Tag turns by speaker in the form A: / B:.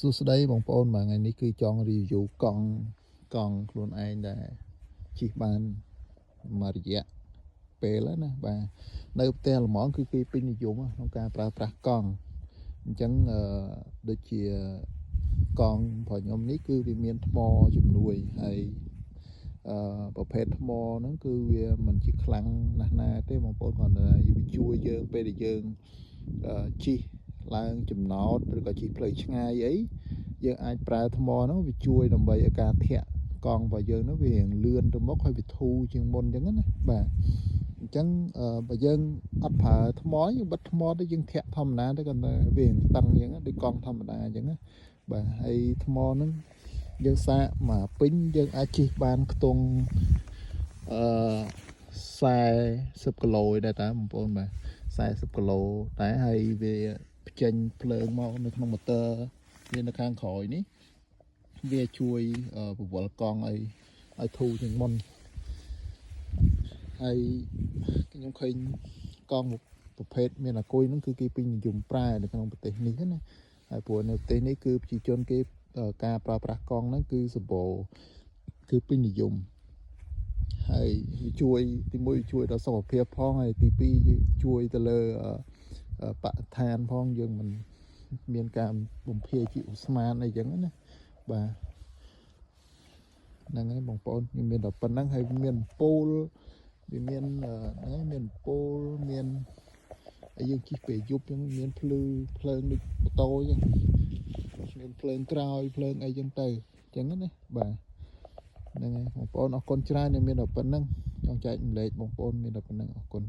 A: សួស្តីបងប្អូនបាទថ្ងៃនេះគឺចង់ review កង់ខ្លួនឯងដែលជិះបានមួយរយៈពេលហើយណាបាទនៅផ្ទះល្មងគឺគេពេញនិយមក្នុងការប្រើប្រាស់កង់អញ្ចឹងដូចជាកង់របស់ខ្ញុំនេះគឺវាមានថ្មជំនួយហើយប្រភេទថ្មហ្នឹងគឺវាមិនជាខ្លាំងណាស់ណាទេបងប្អូនគាត់ថាវាជួយយើងពេលដែលយើងជិះឡើងចំណោតឬក៏ជិះផ្លូវឆ្ងាយអីយើងអាចប្រើថ្មហ្នឹងវាជួយដើម្បីឲ្យការធាក់កង់របស់យើងហ្នឹងវារៀងលឿនទៅមុខហើយវាធូរជាងមុនអញ្ចឹងណាបាទអញ្ចឹងបើយើងអត់ប្រើថ្មយើងបិទថ្មទៅយើងធាក់ធម្មតាទៅគាត់ថាវារៀងតឹងអញ្ចឹងដូចកង់ធម្មតាអញ្ចឹងណាបាទហើយថ្មហ្នឹងយើងសាកមកពេញយើងអាចជិះបានខ្ទង់40គីឡូឯដែរតាបងប្អូនបាទ40គីឡូតែហើយវាបញ្ចេញភ្លើងមកនៅក្នុងម៉ូទ័រវានៅខាងក្រោយនេះវាជួយពវល់កង់ឲ្យធូរជាងមុនហើយខ្ញុំឃើញកង់ប្រភេទមានអាគុយហ្នឹងគឺគេពេញនិយមប្រើនៅក្នុងប្រទេសនេះណាហើយព្រោះនៅប្រទេសនេះគឺប្រជាជនគេការប្រើប្រាស់កង់ហ្នឹងគឺសម្បូរគឺពេញនិយមហើយវាជួយទីមួយជួយដល់សុខភាពផងហើយទីពីរជួយទៅលើបរិស្ថានផងយើងមិនមានការបំភាយជីឧស្ម័នអីចឹងណាបាទហ្នឹងហើយបងប្អូនខ្ញុំមានតែប៉ុណ្្នឹងហើយមានពូលវាមានមានពូលមានហើយយើងជិះពេលយប់ចឹងមានភ្លើងដូចម៉ូតូចឹងមានភ្លើងក្រោយភ្លើងអីចឹងទៅចឹងណាបាទហ្នឹងហើយបងប្អូនអរគុណច្រើនដែលមានតែប៉ុណ្្នឹងចង់ចែករំលែកបងប្អូនមានតែប៉ុណ្្នឹងអរគុណ